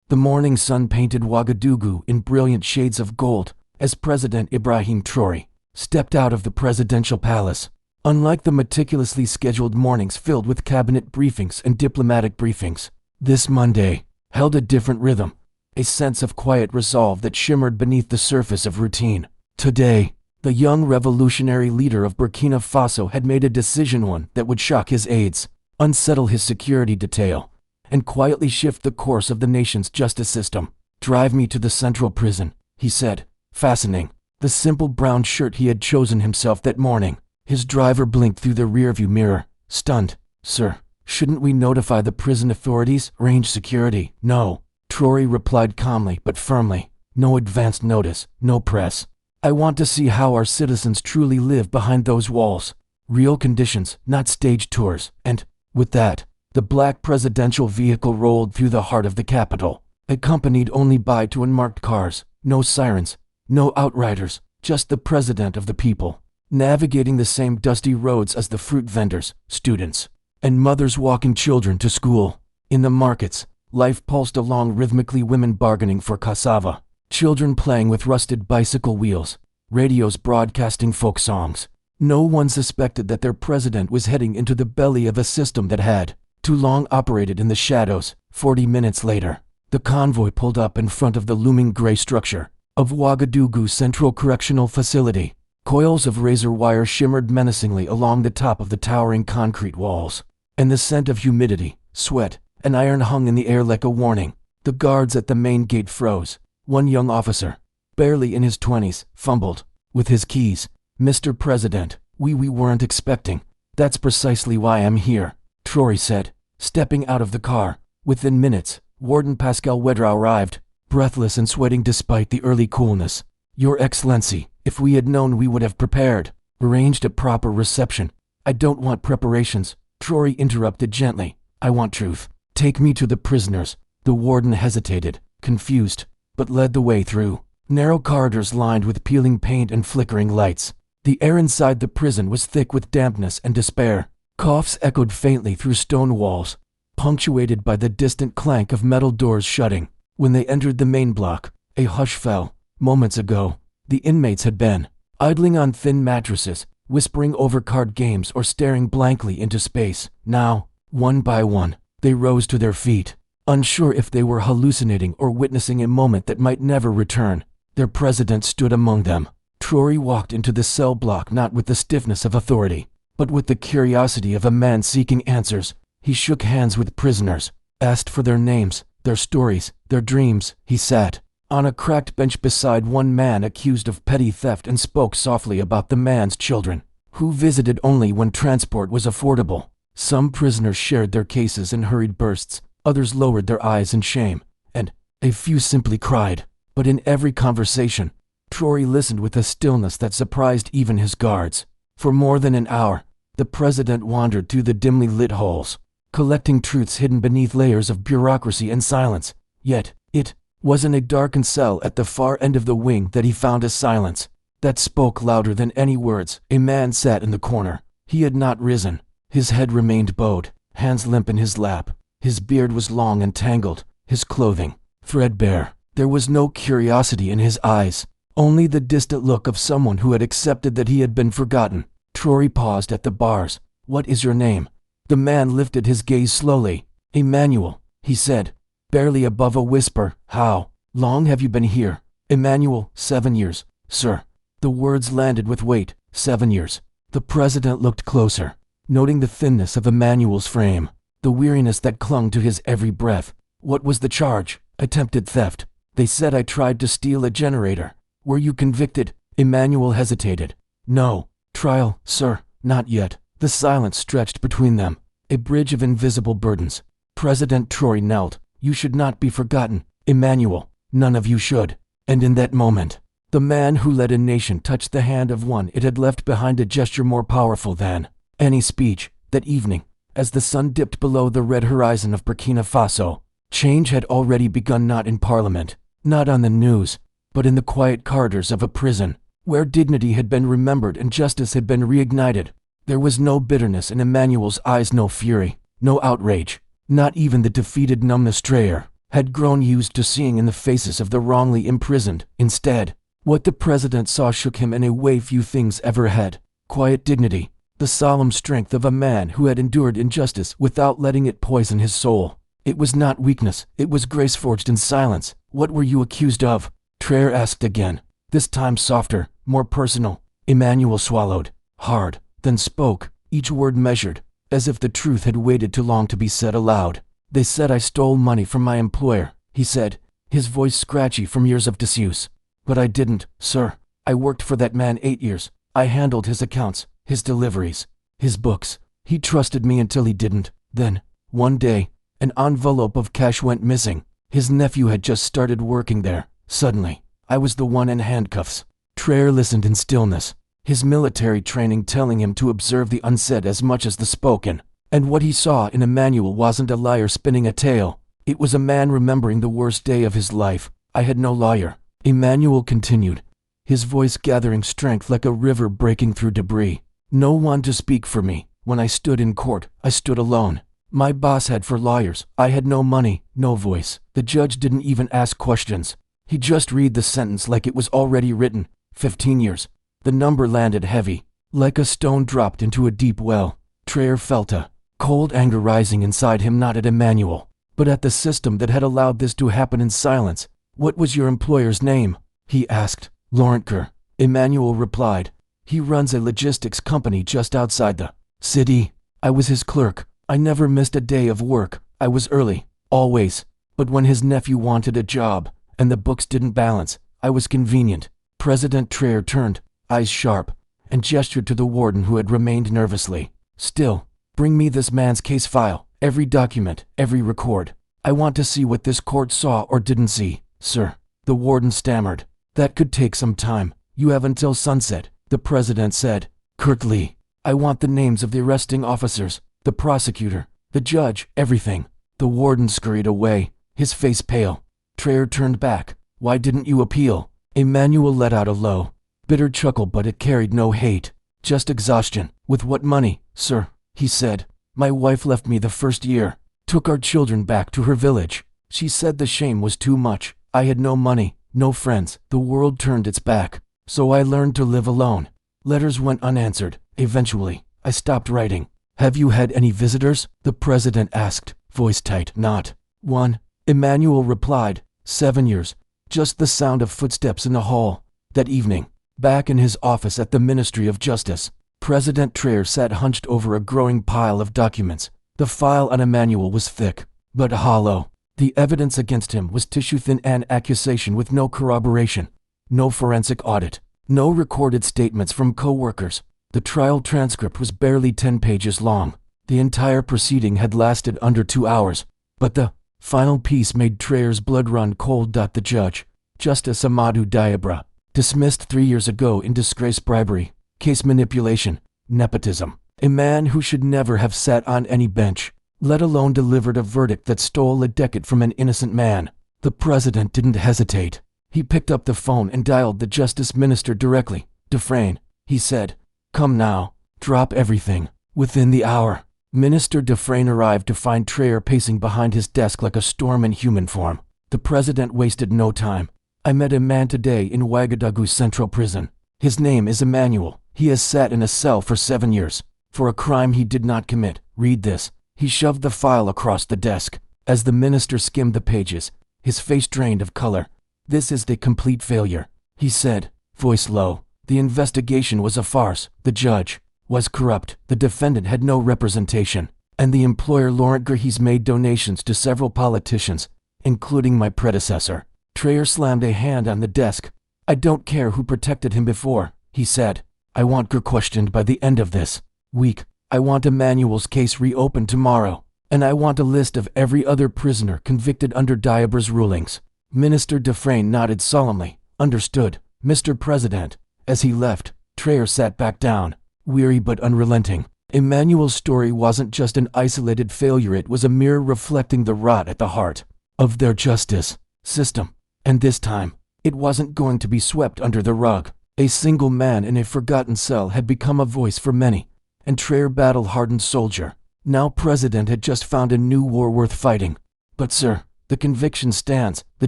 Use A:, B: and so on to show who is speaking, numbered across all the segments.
A: The morning sun painted Ouagadougou in brilliant shades of gold as President Ibrahim Traoré stepped out of the presidential palace. Unlike the meticulously scheduled mornings filled with cabinet briefings and diplomatic briefings, this Monday held a different rhythm, a sense of quiet resolve that shimmered beneath the surface of routine. Today, the young revolutionary leader of Burkina Faso had made a decision, one that would shock his aides, unsettle his security detail, and quietly shift the course of the nation's justice system. "Drive me to the central prison," he said, fastening the simple brown shirt he had chosen himself that morning. His driver blinked through the rearview mirror, stunned. "Sir, shouldn't we notify the prison authorities? Range security." "No," Traoré replied calmly but firmly. "No advance notice, no press. I want to see how our citizens truly live behind those walls. Real conditions, not stage tours." And, with that, the black presidential vehicle rolled through the heart of the capital, accompanied only by two unmarked cars. No sirens, no outriders, just the president of the people, navigating the same dusty roads as the fruit vendors, students, and mothers walking children to school. In the markets, life pulsed along rhythmically, women bargaining for cassava, children playing with rusted bicycle wheels, radios broadcasting folk songs. No one suspected that their president was heading into the belly of a system that had too long operated in the shadows. 40 minutes later, the convoy pulled up in front of the looming gray structure of Ouagadougou Central Correctional Facility. Coils of razor wire shimmered menacingly along the top of the towering concrete walls, and the scent of humidity, sweat, and iron hung in the air like a warning. The guards at the main gate froze. One young officer, barely in his 20s, fumbled with his keys. "Mr. President, we weren't expecting." "That's precisely why I'm here," Traoré said, stepping out of the car. Within minutes, Warden Pascal Wedra arrived, breathless and sweating despite the early coolness. "Your Excellency, if we had known, we would have prepared, arranged a proper reception." "I don't want preparations," Traoré interrupted gently. "I want truth. Take me to the prisoners." The warden hesitated, confused, but led the way through narrow corridors lined with peeling paint and flickering lights. The air inside the prison was thick with dampness and despair. Coughs echoed faintly through stone walls, punctuated by the distant clank of metal doors shutting. When they entered the main block, a hush fell. Moments ago, the inmates had been idling on thin mattresses, whispering over card games or staring blankly into space. Now, one by one, they rose to their feet, unsure if they were hallucinating or witnessing a moment that might never return. Their president stood among them. Traoré walked into the cell block not with the stiffness of authority, but with the curiosity of a man seeking answers. He shook hands with prisoners, asked for their names, their stories, their dreams. He sat on a cracked bench beside one man accused of petty theft and spoke softly about the man's children, who visited only when transport was affordable. Some prisoners shared their cases in hurried bursts, others lowered their eyes in shame, and a few simply cried. But in every conversation, Traoré listened with a stillness that surprised even his guards. For more than an hour, the president wandered through the dimly lit halls, collecting truths hidden beneath layers of bureaucracy and silence. Yet, it was in a darkened cell at the far end of the wing that he found a silence that spoke louder than any words. A man sat in the corner. He had not risen. His head remained bowed, hands limp in his lap. His beard was long and tangled, his clothing threadbare. There was no curiosity in his eyes, only the distant look of someone who had accepted that he had been forgotten. Traoré paused at the bars. "What is your name?" The man lifted his gaze slowly. "Emmanuel," he said, barely above a whisper. "How long have you been here?" "Emmanuel, 7 years, sir." The words landed with weight. 7 years. The president looked closer, noting the thinness of Emmanuel's frame, the weariness that clung to his every breath. "What was the charge?" "Attempted theft. They said I tried to steal a generator." "Were you convicted?" Emmanuel hesitated. "No." "Trial, sir?" "Not yet." The silence stretched between them, a bridge of invisible burdens. President Traoré knelt. "You should not be forgotten, Emmanuel. None of you should." And in that moment, the man who led a nation touched the hand of one it had left behind, a gesture more powerful than any speech. That evening, as the sun dipped below the red horizon of Burkina Faso, change had already begun, not in parliament, not on the news, but in the quiet corridors of a prison, where dignity had been remembered and justice had been reignited. There was no bitterness in Emmanuel's eyes, no fury, no outrage, not even the defeated numbness. Traoré had grown used to seeing in the faces of the wrongly imprisoned. Instead, what the president saw shook him in a way few things ever had. Quiet dignity, the solemn strength of a man who had endured injustice without letting it poison his soul. It was not weakness, it was grace forged in silence. What were you accused of? Traore asked again, this time softer, more personal. Emmanuel swallowed, hard, then spoke, each word measured, as if the truth had waited too long to be said aloud. They said I stole money from my employer, he said, his voice scratchy from years of disuse. But I didn't, sir. I worked for that man 8 years. I handled his accounts, his deliveries, his books. He trusted me until he didn't. Then, one day, an envelope of cash went missing. His nephew had just started working there. Suddenly, I was the one in handcuffs. Traore listened in stillness, his military training telling him to observe the unsaid as much as the spoken. And what he saw in Emmanuel wasn't a liar spinning a tale. It was a man remembering the worst day of his life. I had no lawyer, Emmanuel continued, his voice gathering strength like a river breaking through debris. No one to speak for me. When I stood in court, I stood alone. My boss had 4 lawyers. I had no money, no voice. The judge didn't even ask questions. He just read the sentence like it was already written. 15 years. The number landed heavy, like a stone dropped into a deep well. Traore felt a cold anger rising inside him, not at Emmanuel, but at the system that had allowed this to happen in silence. What was your employer's name? He asked. Lorentker, Emmanuel replied. He runs a logistics company just outside the city. I was his clerk. I never missed a day of work. I was early, always. But when his nephew wanted a job, and the books didn't balance, I was convenient. President Traore turned, eyes sharp, and gestured to the warden who had remained nervously still. Bring me this man's case file, every document, every record. I want to see what this court saw or didn't see, sir. The warden stammered. That could take some time. You have until sunset, the president said, curtly. I want the names of the arresting officers, the prosecutor, the judge, everything. The warden scurried away, his face pale. Traore turned back. Why didn't you appeal? Emmanuel let out a low, bitter chuckle, but it carried no hate, just exhaustion. With what money, sir? He said. My wife left me the first year, took our children back to her village. She said the shame was too much. I had no money, no friends. The world turned its back, so I learned to live alone. Letters went unanswered. Eventually, I stopped writing. Have you had any visitors? The president asked, voice tight. Not one, Emmanuel replied. 7 years. Just the sound of footsteps in the hall. That evening, back in his office at the Ministry of Justice, President Traore sat hunched over a growing pile of documents. The file on Emmanuel was thick, but hollow. The evidence against him was tissue-thin, an accusation with no corroboration, no forensic audit, no recorded statements from co-workers. The trial transcript was barely 10 pages long. The entire proceeding had lasted under 2 hours, but the final piece made Traore's blood run cold. The judge, Justice Amadou Diabra, dismissed 3 years ago in disgrace, bribery, case manipulation, nepotism. A man who should never have sat on any bench, let alone delivered a verdict that stole a decade from an innocent man. The president didn't hesitate. He picked up the phone and dialed the justice minister directly. Dufresne, he said, come now, drop everything. Within the hour, Minister Dufresne arrived to find Traore pacing behind his desk like a storm in human form. The president wasted no time. I met a man today in Ouagadougou Central Prison. His name is Emmanuel. He has sat in a cell for 7 years, for a crime he did not commit. Read this. He shoved the file across the desk. As the minister skimmed the pages, his face drained of color. This is the complete failure, he said, voice low. The investigation was a farce. The judge was corrupt. The defendant had no representation. And the employer Laurent Guerres made donations to several politicians, including my predecessor. Traore slammed a hand on the desk. I don't care who protected him before, he said. I want Guerres questioned by the end of this week. I want Emmanuel's case reopened tomorrow. And I want a list of every other prisoner convicted under Diabra's rulings. Minister Dufresne nodded solemnly. Understood, Mr. President. As he left, Traore sat back down, weary but unrelenting. Emmanuel's story wasn't just an isolated failure, it was a mirror reflecting the rot at the heart of their justice system. And this time, it wasn't going to be swept under the rug. A single man in a forgotten cell had become a voice for many, and Traore, battle-hardened soldier, now president, had just found a new war worth fighting. But sir, The conviction stands, the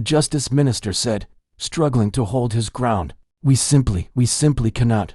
A: justice minister said, struggling to hold his ground. We simply cannot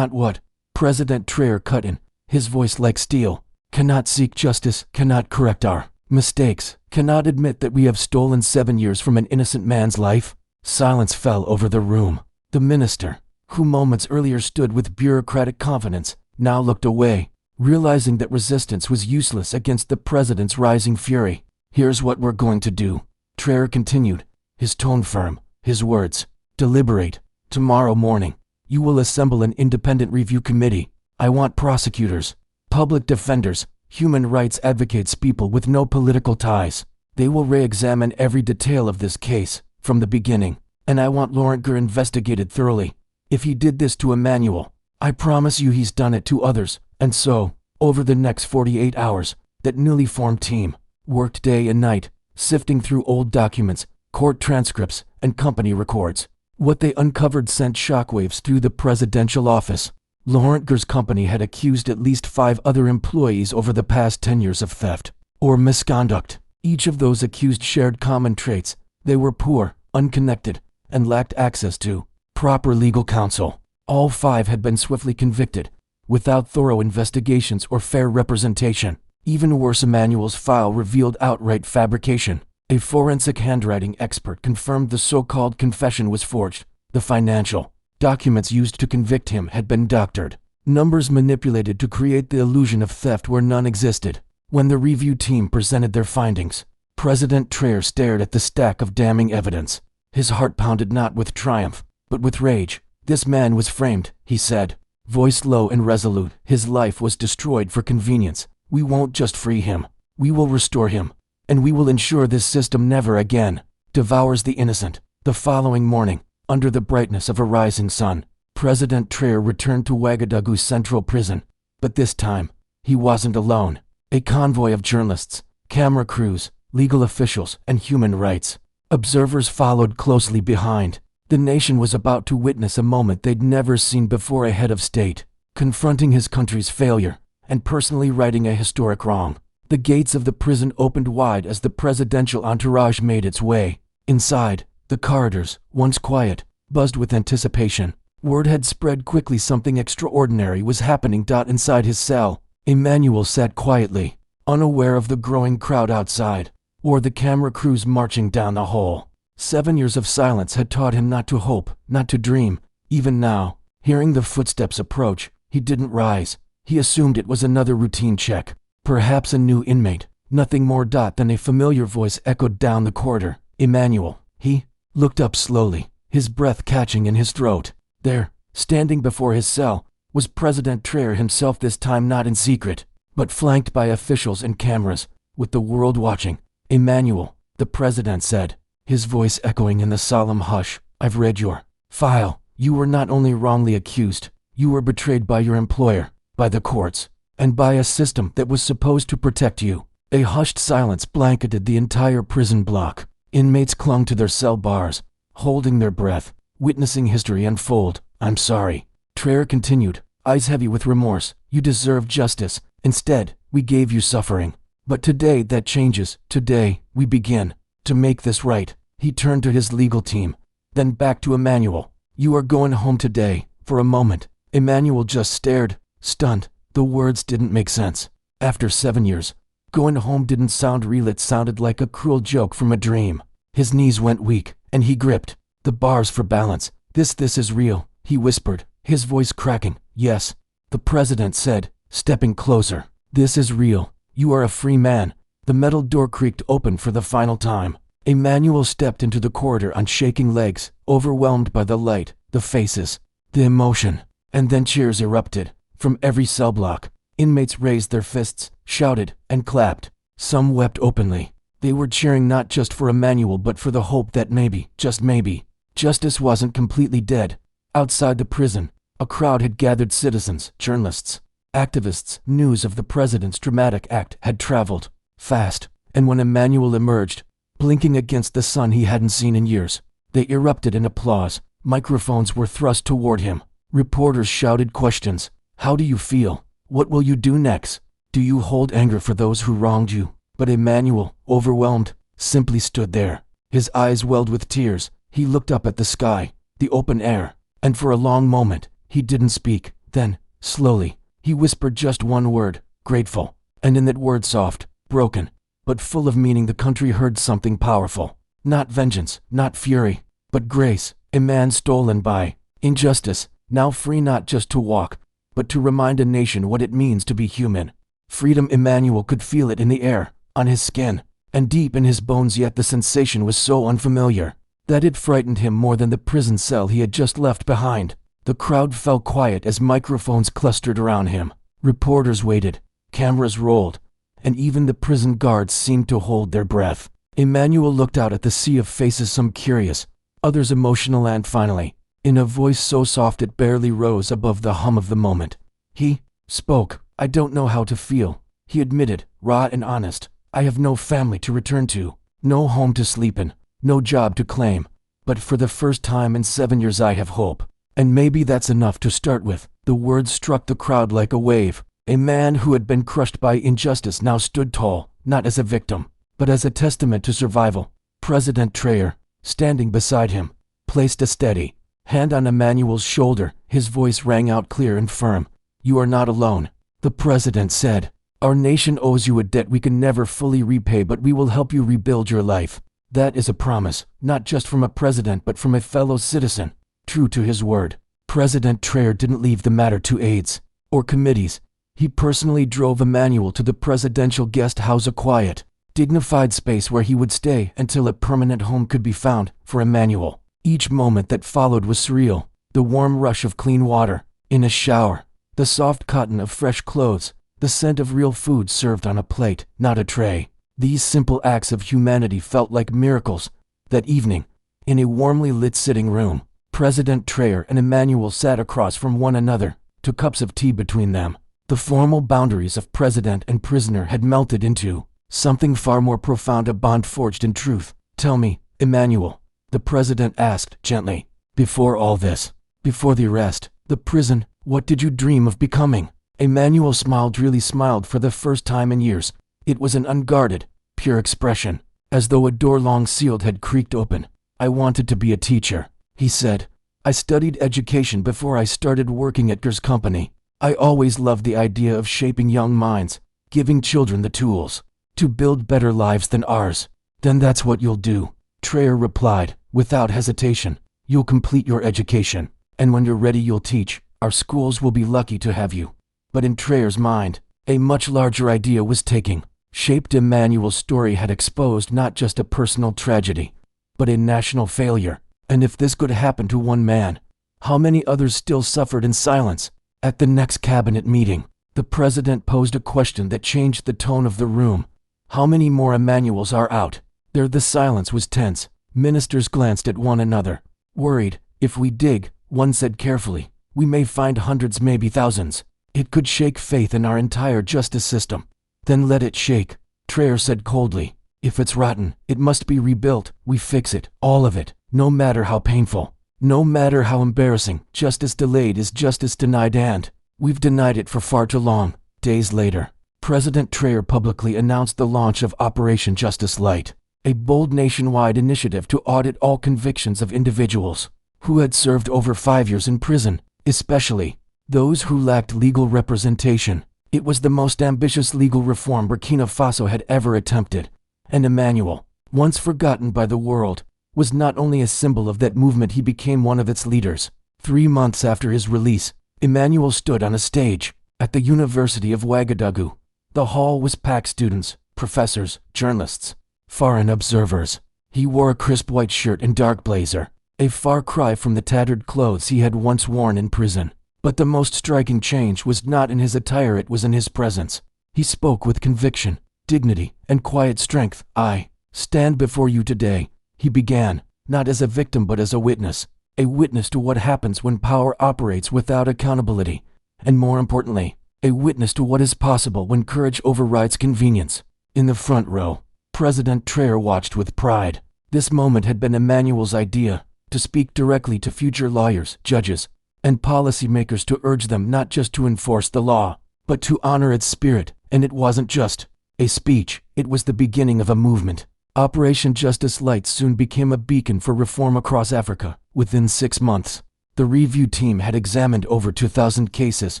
A: what? President Traore cut in, his voice like steel. Cannot seek justice, cannot correct our mistakes, cannot admit that we have stolen 7 years from an innocent man's life. Silence fell over the room. The minister, who moments earlier stood with bureaucratic confidence, now looked away, realizing that resistance was useless against the president's rising fury. Here's what we're going to do, Traore continued, his tone firm, his words deliberate. Tomorrow morning, you will assemble an independent review committee. I want prosecutors, public defenders, human rights advocates, people with no political ties. They will re-examine every detail of this case, from the beginning, and I want Laurentger investigated thoroughly. If he did this to Emmanuel, I promise you he's done it to others. And so, over the next 48 hours, that newly formed team worked day and night, sifting through old documents, court transcripts, and company records. What they uncovered sent shockwaves through the presidential office. Laurentger's company had accused at least 5 other employees over the past 10 years of theft or misconduct. Each of those accused shared common traits. They were poor, unconnected, and lacked access to proper legal counsel. All 5 had been swiftly convicted, without thorough investigations or fair representation. Even worse, Emmanuel's file revealed outright fabrication. A forensic handwriting expert confirmed the so-called confession was forged. The financial documents used to convict him had been doctored. Numbers manipulated to create the illusion of theft where none existed. When the review team presented their findings, President Traore stared at the stack of damning evidence. His heart pounded not with triumph, but with rage. This man was framed, he said, voice low and resolute. His life was destroyed for convenience. We won't just free him. We will restore him. And we will ensure this system never again devours the innocent. The following morning, under the brightness of a rising sun, President Traore returned to Ouagadougou's central prison. But this time, he wasn't alone. A convoy of journalists, camera crews, legal officials, and human rights observers followed closely behind. The nation was about to witness a moment they'd never seen before, a head of state confronting his country's failure and personally righting a historic wrong. The gates of the prison opened wide as the presidential entourage made its way. Inside, the corridors, once quiet, buzzed with anticipation. Word had spread quickly something extraordinary was happening. Inside his cell, Emmanuel sat quietly, unaware of the growing crowd outside, or the camera crews marching down the hall. 7 years of silence had taught him not to hope, not to dream. Even now, hearing the footsteps approach, he didn't rise. He assumed it was another routine check. Perhaps a new inmate. Nothing more. Then a familiar voice echoed down the corridor. Emmanuel. He looked up slowly, his breath catching in his throat. There, standing before his cell, was President Traore himself, this time not in secret, but flanked by officials and cameras, with the world watching. Emmanuel, the president said, his voice echoing in the solemn hush, I've read your file. You were not only wrongly accused, you were betrayed by your employer, by the courts, and by a system that was supposed to protect you. A hushed silence blanketed the entire prison block. Inmates clung to their cell bars, holding their breath, witnessing history unfold. I'm sorry, Traore continued, eyes heavy with remorse. You deserved justice. Instead, we gave you suffering. But today that changes. Today, we begin to make this right. He turned to his legal team, then back to Emmanuel. You are going home today. For a moment, Emmanuel just stared, stunned. The words didn't make sense. After 7 years, going home didn't sound real. It sounded like a cruel joke from a dream. His knees went weak, and he gripped the bars for balance. This is real, he whispered, his voice cracking. Yes, the president said, stepping closer. This is real. You are a free man. The metal door creaked open for the final time. Emmanuel stepped into the corridor on shaking legs, overwhelmed by the light, the faces, the emotion. And then cheers erupted. From every cell block, inmates raised their fists, shouted, and clapped. Some wept openly. They were cheering not just for Emmanuel but for the hope that maybe, just maybe, justice wasn't completely dead. Outside the prison, a crowd had gathered. Citizens, journalists, activists. News of the president's dramatic act had traveled fast, and when Emmanuel emerged, blinking against the sun he hadn't seen in years, they erupted in applause. Microphones were thrust toward him. Reporters shouted questions. How do you feel? What will you do next? Do you hold anger for those who wronged you? But Emmanuel, overwhelmed, simply stood there. His eyes welled with tears. He looked up at the sky, the open air, and for a long moment, he didn't speak. Then, slowly, he whispered just one word, grateful. And in that word, soft, broken, but full of meaning, the country heard something powerful. Not vengeance, not fury, but grace. A man stolen by injustice, now free not just to walk, but to remind a nation what it means to be human. Freedom. Emmanuel could feel it in the air, on his skin, and deep in his bones, yet the sensation was so unfamiliar that it frightened him more than the prison cell he had just left behind. The crowd fell quiet as microphones clustered around him. Reporters waited, cameras rolled, and even the prison guards seemed to hold their breath. Emmanuel looked out at the sea of faces, some curious, others emotional, and finally, in a voice so soft it barely rose above the hum of the moment, he spoke. I don't know how to feel, he admitted, raw and honest. I have no family to return to, no home to sleep in, no job to claim. But for the first time in 7 years I have hope. And maybe that's enough to start with. The words struck the crowd like a wave. A man who had been crushed by injustice now stood tall, not as a victim, but as a testament to survival. President Traore, standing beside him, placed a steady hand on Emmanuel's shoulder. His voice rang out clear and firm. You are not alone, the president said. Our nation owes you a debt we can never fully repay, but we will help you rebuild your life. That is a promise, not just from a president but from a fellow citizen. True to his word, President Traore didn't leave the matter to aides or committees. He personally drove Emmanuel to the presidential guest house, a quiet, dignified space where he would stay until a permanent home could be found for Emmanuel. Each moment that followed was surreal. The warm rush of clean water in a shower, the soft cotton of fresh clothes, the scent of real food served on a plate, not a tray. These simple acts of humanity felt like miracles. That evening, in a warmly lit sitting room, President Traore and Emmanuel sat across from one another, two cups of tea between them. The formal boundaries of president and prisoner had melted into something far more profound, a bond forged in truth. Tell me, Emmanuel, the president asked gently, before all this, before the arrest, the prison, what did you dream of becoming? Emmanuel smiled, really smiled for the first time in years. It was an unguarded, pure expression, as though a door long sealed had creaked open. I wanted to be a teacher, he said. I studied education before I started working at Ger's company. I always loved the idea of shaping young minds, giving children the tools to build better lives than ours. Then that's what you'll do, Traore replied, without hesitation. You'll complete your education, and when you're ready you'll teach. Our schools will be lucky to have you. But in Traore's mind, a much larger idea was taking shape. Emmanuel's story had exposed not just a personal tragedy, but a national failure. And if this could happen to one man, how many others still suffered in silence? At the next cabinet meeting, the president posed a question that changed the tone of the room. How many more Emmanuels are out there? The silence was tense. Ministers glanced at one another, worried. If we dig, one said carefully, we may find hundreds, maybe thousands. It could shake faith in our entire justice system. Then let it shake, Traore said coldly. If it's rotten, it must be rebuilt. We fix it, all of it, no matter how painful, no matter how embarrassing. Justice delayed is justice denied, and we've denied it for far too long. Days later, President Traore publicly announced the launch of Operation Justice Light, a bold nationwide initiative to audit all convictions of individuals who had served over 5 years in prison, especially those who lacked legal representation. It was the most ambitious legal reform Burkina Faso had ever attempted, and Emmanuel, once forgotten by the world, was not only a symbol of that movement, he became one of its leaders. 3 months after his release, Emmanuel stood on a stage at the University of Ouagadougou. The hall was packed: students, professors, journalists, foreign observers. He wore a crisp white shirt and dark blazer, a far cry from the tattered clothes he had once worn in prison. But the most striking change was not in his attire, it was in his presence. He spoke with conviction, dignity, and quiet strength. I stand before you today, he began, not as a victim but as a witness to what happens when power operates without accountability, and more importantly, a witness to what is possible when courage overrides convenience. In the front row, President Traore watched with pride. This moment had been Emmanuel's idea, to speak directly to future lawyers, judges, and policymakers, to urge them not just to enforce the law, but to honor its spirit. And it wasn't just a speech, it was the beginning of a movement. Operation Justice Light soon became a beacon for reform across Africa. Within 6 months, the review team had examined over 2,000 cases.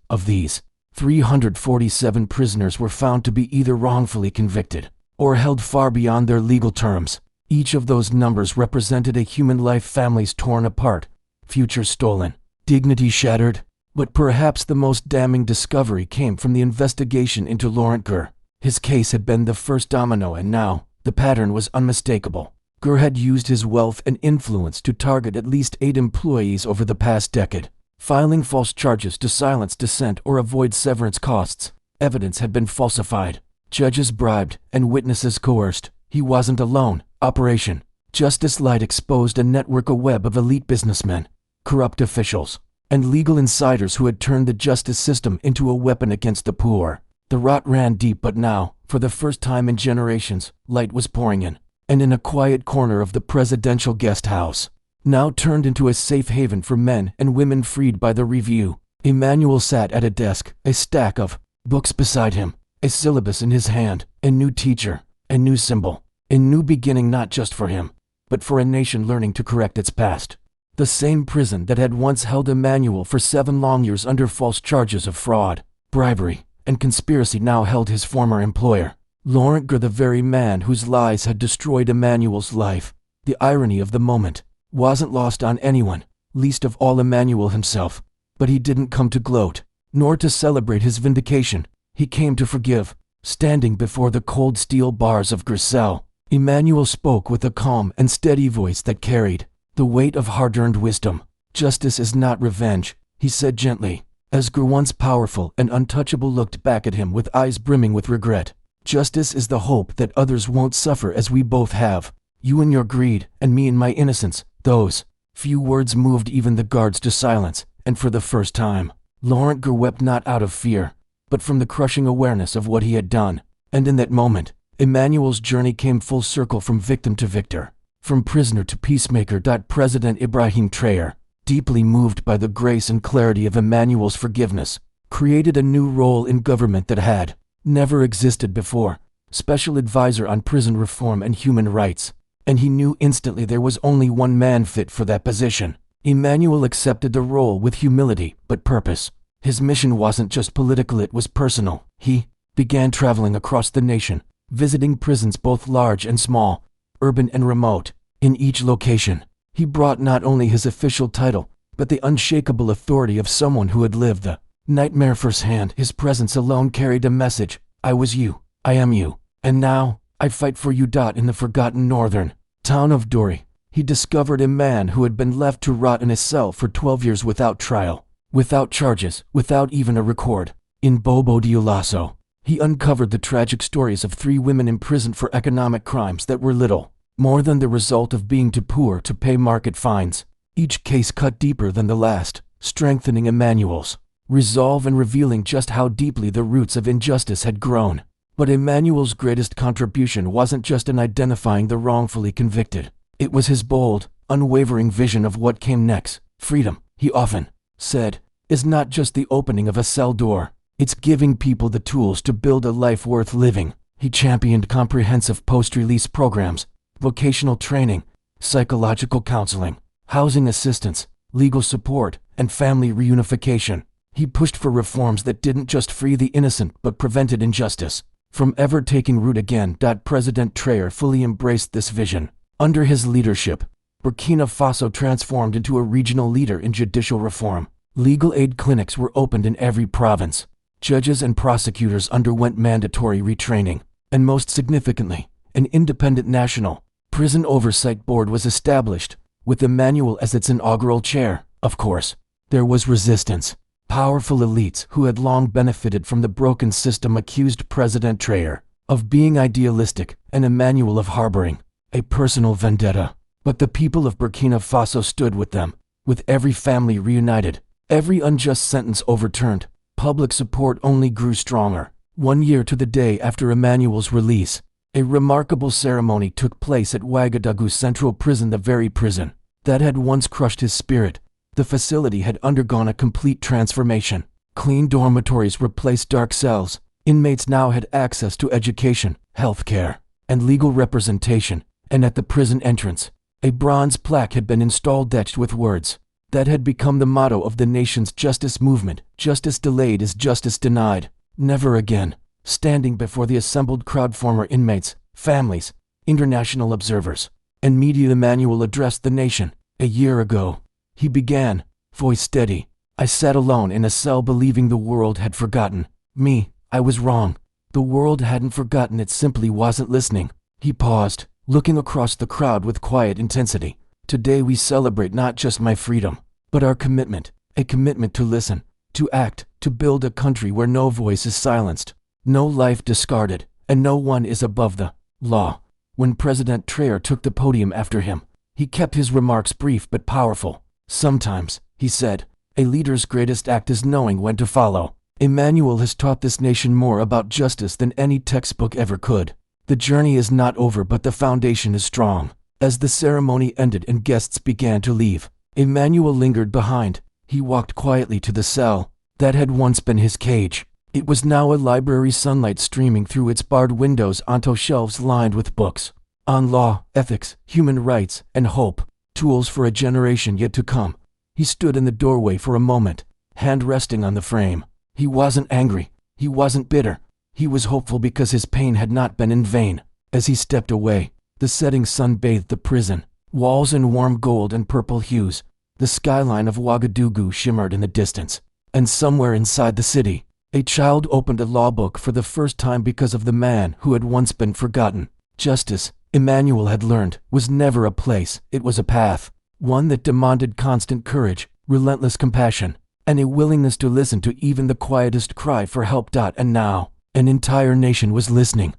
A: Of these, 347 prisoners were found to be either wrongfully convicted or held far beyond their legal terms. Each of those numbers represented a human life, families torn apart, futures stolen, dignity shattered. But perhaps the most damning discovery came from the investigation into Laurent Gur. His case had been the first domino, and now the pattern was unmistakable. Gur had used his wealth and influence to target at least 8 employees over the past decade, filing false charges to silence dissent or avoid severance costs. Evidence had been falsified, judges bribed, and witnesses coerced. He wasn't alone. Operation Justice Light exposed a network, a web of elite businessmen, corrupt officials, and legal insiders who had turned the justice system into a weapon against the poor. The rot ran deep, but now, for the first time in generations, light was pouring in. And in a quiet corner of the presidential guest house, now turned into a safe haven for men and women freed by the review, Emmanuel sat at a desk, a stack of books beside him, a syllabus in his hand, a new teacher, a new symbol, a new beginning, not just for him, but for a nation learning to correct its past. The same prison that had once held Emmanuel for 7 long years under false charges of fraud, bribery, and conspiracy now held his former employer, Laurent Gur, the very man whose lies had destroyed Emmanuel's life. The irony of the moment wasn't lost on anyone, least of all Emmanuel himself. But he didn't come to gloat, nor to celebrate his vindication. He came to forgive. Standing before the cold steel bars of Gur's cell, Emmanuel spoke with a calm and steady voice that carried the weight of hard-earned wisdom. "Justice is not revenge," he said gently, as Gur, once powerful and untouchable, looked back at him with eyes brimming with regret. "Justice is the hope that others won't suffer as we both have. You in your greed, and me in my innocence." Those few words moved even the guards to silence, and for the first time, Laurent Gur wept, not out of fear, but from the crushing awareness of what he had done. And in that moment, Emmanuel's journey came full circle, from victim to victor, from prisoner to peacemaker. President Ibrahim Traoré, deeply moved by the grace and clarity of Emmanuel's forgiveness, created a new role in government that had never existed before, special advisor on prison reform and human rights. And he knew instantly there was only one man fit for that position. Emmanuel accepted the role with humility but purpose. His mission wasn't just political, it was personal. He began traveling across the nation, visiting prisons both large and small, urban and remote. In each location, he brought not only his official title, but the unshakable authority of someone who had lived the nightmare firsthand. His presence alone carried a message: I was you, I am you, and now, I fight for you. In the forgotten northern town of Dori, he discovered a man who had been left to rot in a cell for 12 years without trial, without charges, without even a record. In Bobo Dioulasso, he uncovered the tragic stories of 3 women imprisoned for economic crimes that were little more than the result of being too poor to pay market fines. Each case cut deeper than the last, strengthening Emmanuel's resolve and revealing just how deeply the roots of injustice had grown. But Emmanuel's greatest contribution wasn't just in identifying the wrongfully convicted. It was his bold, unwavering vision of what came next. Freedom, he often said, is not just the opening of a cell door. It's giving people the tools to build a life worth living. He championed comprehensive post-release programs, vocational training, psychological counseling, housing assistance, legal support, and family reunification. He pushed for reforms that didn't just free the innocent but prevented injustice from ever taking root again. President Traoré fully embraced this vision. Under his leadership, Burkina Faso transformed into a regional leader in judicial reform. Legal aid clinics were opened in every province. Judges and prosecutors underwent mandatory retraining. And most significantly, an independent national prison oversight board was established, with Emmanuel as its inaugural chair. Of course, there was resistance. Powerful elites who had long benefited from the broken system accused President Traoré of being idealistic and Emmanuel of harboring a personal vendetta. But the people of Burkina Faso stood with them, with every family reunited, every unjust sentence overturned. Public support only grew stronger. 1 year to the day after Emmanuel's release, a remarkable ceremony took place at Ouagadougou Central Prison, the very prison that had once crushed his spirit. The facility had undergone a complete transformation. Clean dormitories replaced dark cells. Inmates now had access to education, health care, and legal representation, and at the prison entrance, a bronze plaque had been installed etched with words that had become the motto of the nation's justice movement: justice delayed is justice denied. Never again. Standing before the assembled crowd, former inmates, families, international observers, and media, Emmanuel addressed the nation. A year ago, he began, voice steady. I sat alone in a cell believing the world had forgotten me. I was wrong. The world hadn't forgotten, it simply wasn't listening. He paused, looking across the crowd with quiet intensity. Today we celebrate not just my freedom, but our commitment, a commitment to listen, to act, to build a country where no voice is silenced, no life discarded, and no one is above the law. When President Traore took the podium after him, he kept his remarks brief but powerful. Sometimes, he said, a leader's greatest act is knowing when to follow. Emmanuel has taught this nation more about justice than any textbook ever could. The journey is not over, but the foundation is strong. As the ceremony ended and guests began to leave, Emmanuel lingered behind. He walked quietly to the cell that had once been his cage. It was now a library, sunlight streaming through its barred windows onto shelves lined with books on law, ethics, human rights, and hope, tools for a generation yet to come. He stood in the doorway for a moment, hand resting on the frame. He wasn't angry. He wasn't bitter. He was hopeful because his pain had not been in vain. As he stepped away, the setting sun bathed the prison, walls in warm gold and purple hues. The skyline of Ouagadougou shimmered in the distance. And somewhere inside the city, a child opened a law book for the first time because of the man who had once been forgotten. Justice, Emmanuel had learned, was never a place, it was a path. One that demanded constant courage, relentless compassion, and a willingness to listen to even the quietest cry for help. And now, an entire nation was listening.